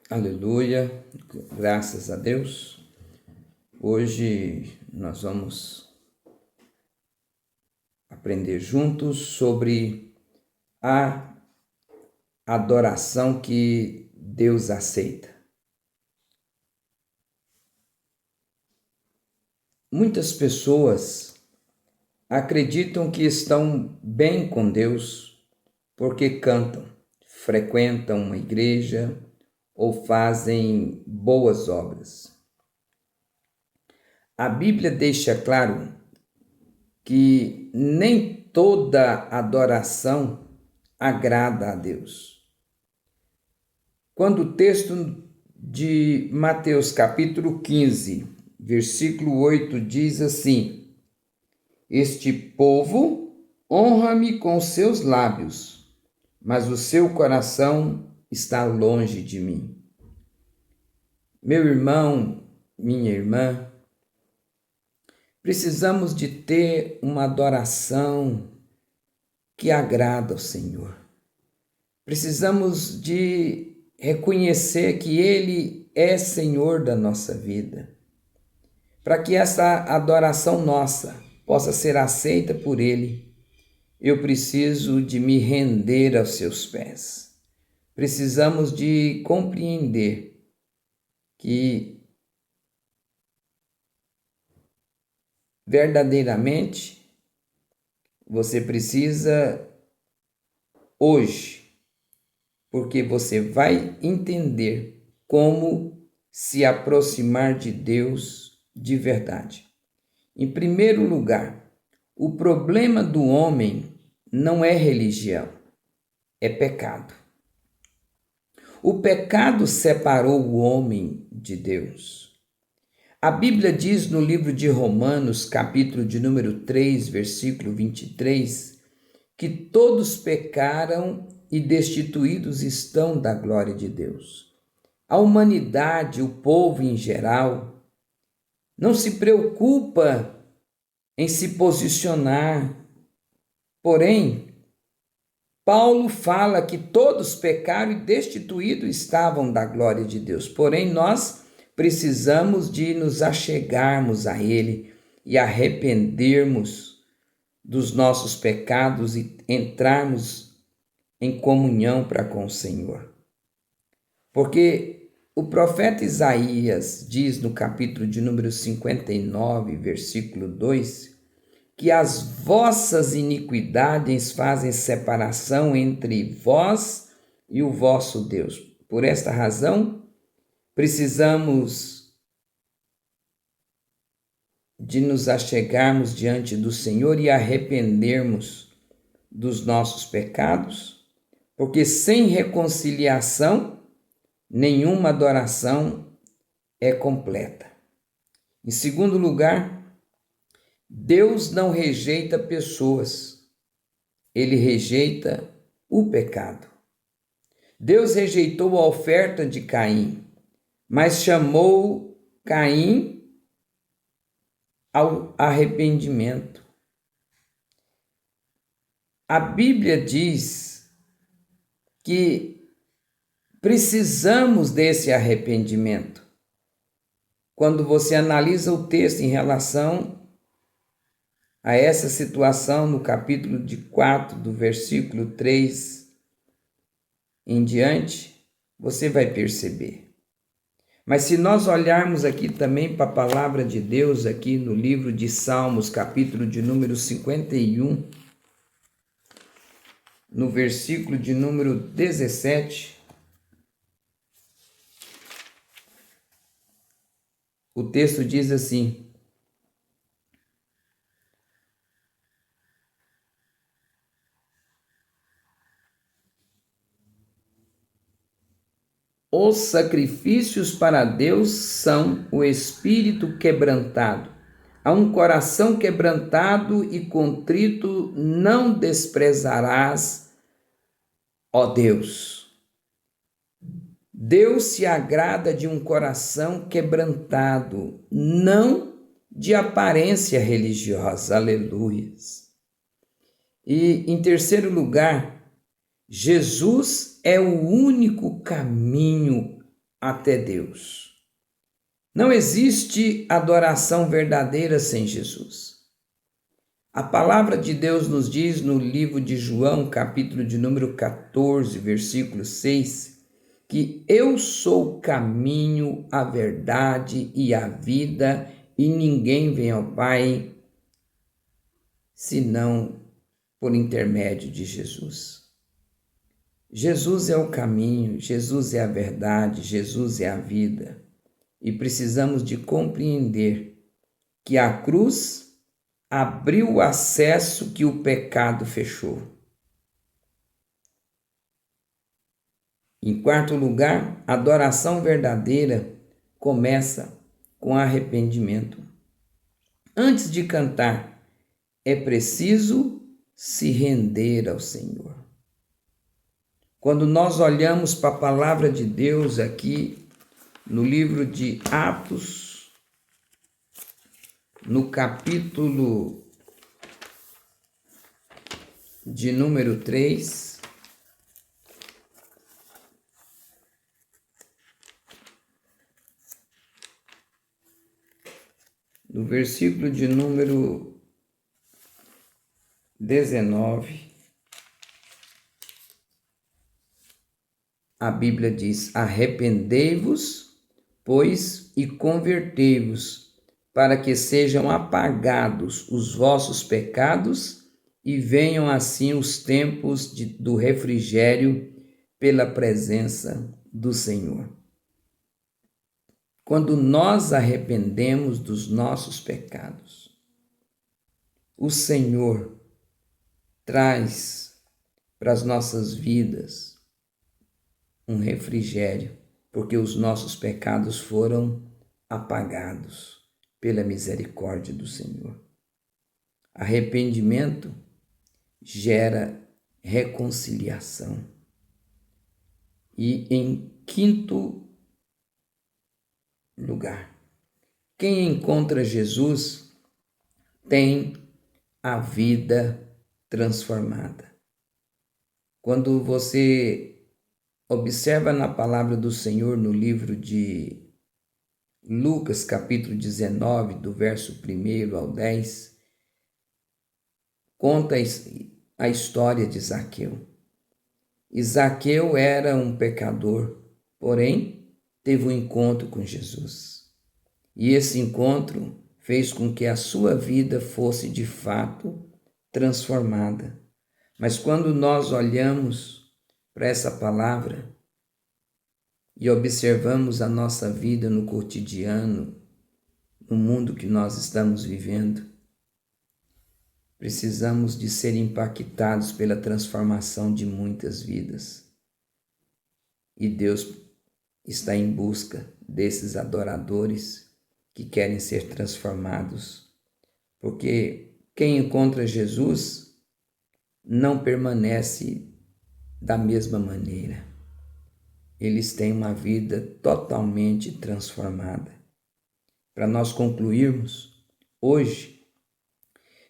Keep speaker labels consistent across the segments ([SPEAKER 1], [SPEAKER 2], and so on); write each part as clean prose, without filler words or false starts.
[SPEAKER 1] Aleluia, graças a Deus. Hoje nós vamos aprender juntos sobre a adoração que Deus aceita. Muitas pessoas acreditam que estão bem com Deus porque cantam, frequentam uma igreja ou fazem boas obras. A Bíblia deixa claro que nem toda adoração agrada a Deus. Quando o texto de Mateus capítulo 15, versículo 8 diz assim: Este povo honra-me com seus lábios, mas o seu coração está longe de mim. Meu irmão, minha irmã, precisamos de ter uma adoração que agrada ao Senhor. Precisamos de reconhecer que Ele é Senhor da nossa vida. Para que essa adoração nossa possa ser aceita por Ele, eu preciso de me render aos seus pés. Precisamos de compreender que verdadeiramente você precisa hoje, porque você vai entender como se aproximar de Deus de verdade. Em primeiro lugar, o problema do homem não é religião, é pecado. O pecado separou o homem de Deus. A Bíblia diz no livro de Romanos, capítulo de número 3, versículo 23, que todos pecaram e destituídos estão da glória de Deus. A humanidade, o povo em geral, não se preocupa em se posicionar. Porém, Paulo fala que todos pecaram e destituídos estavam da glória de Deus. Porém, nós precisamos de nos achegarmos a Ele e arrependermos dos nossos pecados e entrarmos em comunhão para com o Senhor. Porque o profeta Isaías diz no capítulo de número 59, versículo 2, que as vossas iniquidades fazem separação entre vós e o vosso Deus. Por esta razão, precisamos de nos achegarmos diante do Senhor e arrependermos dos nossos pecados, porque sem reconciliação, nenhuma adoração é completa. Em segundo lugar, Deus não rejeita pessoas, Ele rejeita o pecado. Deus rejeitou a oferta de Caim, mas chamou Caim ao arrependimento. A Bíblia diz que precisamos desse arrependimento. Quando você analisa o texto em relação a essa situação no capítulo de 4, do versículo 3 em diante, você vai perceber. Mas se nós olharmos aqui também para a palavra de Deus, aqui no livro de Salmos, capítulo de número 51, no versículo de número 17, o texto diz assim: Os sacrifícios para Deus são o espírito quebrantado. A um coração quebrantado e contrito não desprezarás, ó Deus. Deus se agrada de um coração quebrantado, não de aparência religiosa. Aleluia. E em terceiro lugar, Jesus é o único caminho até Deus. Não existe adoração verdadeira sem Jesus. A palavra de Deus nos diz no livro de João, capítulo de número 14, versículo 6, que eu sou o caminho, a verdade e a vida, e ninguém vem ao Pai senão por intermédio de Jesus. Jesus é o caminho, Jesus é a verdade, Jesus é a vida. E precisamos de compreender que a cruz abriu o acesso que o pecado fechou. Em quarto lugar, a adoração verdadeira começa com arrependimento. Antes de cantar, é preciso se render ao Senhor. Quando nós olhamos para a palavra de Deus aqui no livro de Atos, no capítulo de número 3, no versículo de número 19, a Bíblia diz: arrependei-vos, pois, e convertei-vos, para que sejam apagados os vossos pecados e venham assim os tempos do refrigério pela presença do Senhor. Quando nós arrependemos dos nossos pecados, o Senhor traz para as nossas vidas um refrigério, porque os nossos pecados foram apagados pela misericórdia do Senhor. Arrependimento gera reconciliação. E em quinto lugar, quem encontra Jesus tem a vida transformada. Quando você observa na palavra do Senhor no livro de Lucas, capítulo 19, do verso 1 ao 10, conta a história de Zaqueu. E Zaqueu era um pecador, porém teve um encontro com Jesus. E esse encontro fez com que a sua vida fosse de fato transformada. Mas quando nós olhamos para essa palavra e observamos a nossa vida no cotidiano, no mundo que nós estamos vivendo, precisamos de ser impactados pela transformação de muitas vidas. E Deus está em busca desses adoradores que querem ser transformados, porque quem encontra Jesus não permanece da mesma maneira. Eles têm uma vida totalmente transformada. Para nós concluirmos, hoje,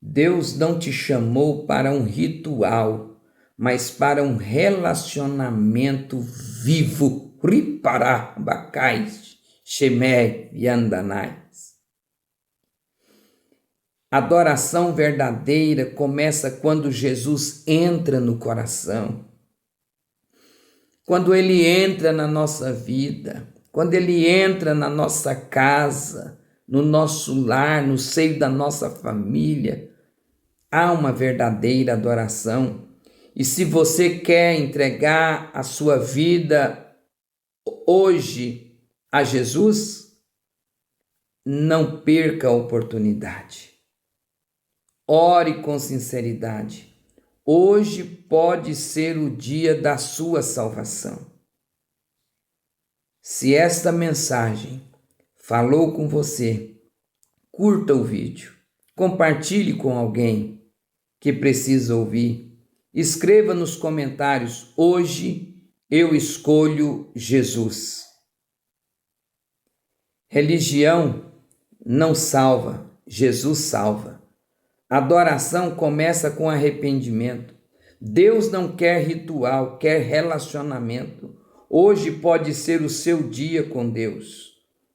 [SPEAKER 1] Deus não te chamou para um ritual, mas para um relacionamento vivo. Ripará, Bacais, Shemé e Andanais. Adoração verdadeira começa quando Jesus entra no coração. Quando Ele entra na nossa vida, quando Ele entra na nossa casa, no nosso lar, no seio da nossa família, há uma verdadeira adoração. E se você quer entregar a sua vida hoje a Jesus, não perca a oportunidade. Ore com sinceridade. Hoje pode ser o dia da sua salvação. Se esta mensagem falou com você, curta o vídeo, compartilhe com alguém que precisa ouvir. Escreva nos comentários: hoje eu escolho Jesus. Religião não salva, Jesus salva. Adoração começa com arrependimento. Deus não quer ritual, quer relacionamento. Hoje pode ser o seu dia com Deus.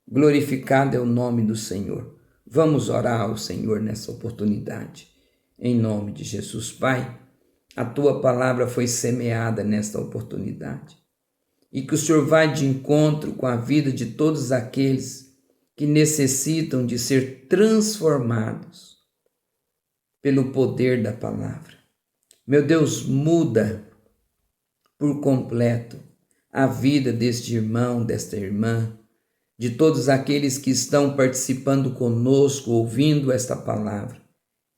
[SPEAKER 1] Glorificado é o nome do Senhor. Vamos orar ao Senhor nessa oportunidade. Em nome de Jesus, Pai, a tua palavra foi semeada nesta oportunidade. E que o Senhor vai de encontro com a vida de todos aqueles que necessitam de ser transformados pelo poder da palavra. Meu Deus, muda por completo a vida deste irmão, desta irmã, de todos aqueles que estão participando conosco, ouvindo esta palavra,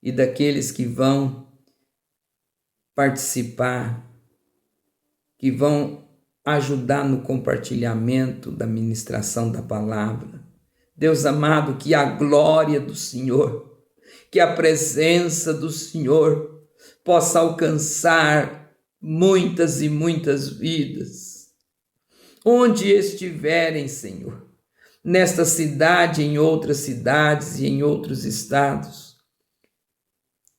[SPEAKER 1] e daqueles que vão participar, que vão ajudar no compartilhamento da ministração da palavra. Deus amado, que a glória do Senhor, que a presença do Senhor possa alcançar muitas e muitas vidas. Onde estiverem, Senhor, nesta cidade, em outras cidades e em outros estados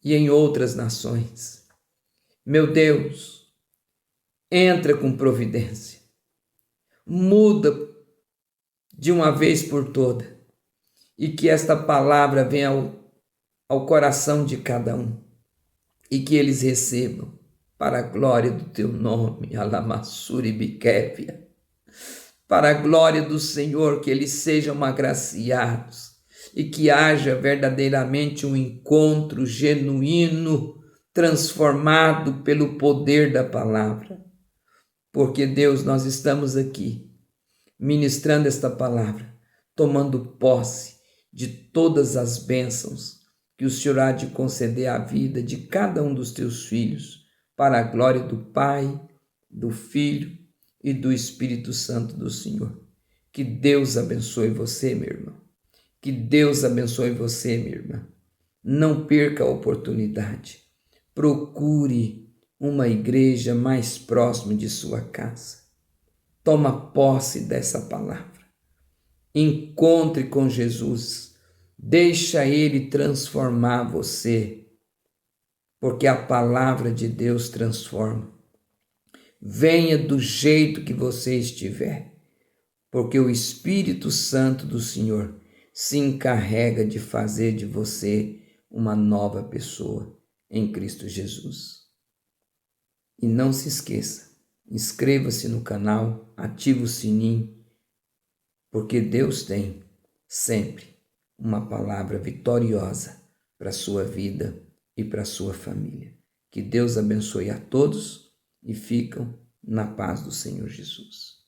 [SPEAKER 1] e em outras nações. Meu Deus, entra com providência, muda de uma vez por toda e que esta palavra venha ao coração de cada um e que eles recebam para a glória do teu nome, Alamassuri Biquépia, para a glória do Senhor, que eles sejam agraciados e que haja verdadeiramente um encontro genuíno, transformado pelo poder da palavra. Porque, Deus, nós estamos aqui ministrando esta palavra, tomando posse de todas as bênçãos que o Senhor há de conceder à vida de cada um dos teus filhos, para a glória do Pai, do Filho e do Espírito Santo do Senhor. Que Deus abençoe você, meu irmão. Que Deus abençoe você, minha irmã. Não perca a oportunidade. Procure uma igreja mais próxima de sua casa. Toma posse dessa palavra. Encontre com Jesus. Deixa Ele transformar você, porque a palavra de Deus transforma. Venha do jeito que você estiver, porque o Espírito Santo do Senhor se encarrega de fazer de você uma nova pessoa em Cristo Jesus. E não se esqueça, inscreva-se no canal, ative o sininho, porque Deus tem sempre uma palavra vitoriosa para a sua vida e para a sua família. Que Deus abençoe a todos e ficam na paz do Senhor Jesus.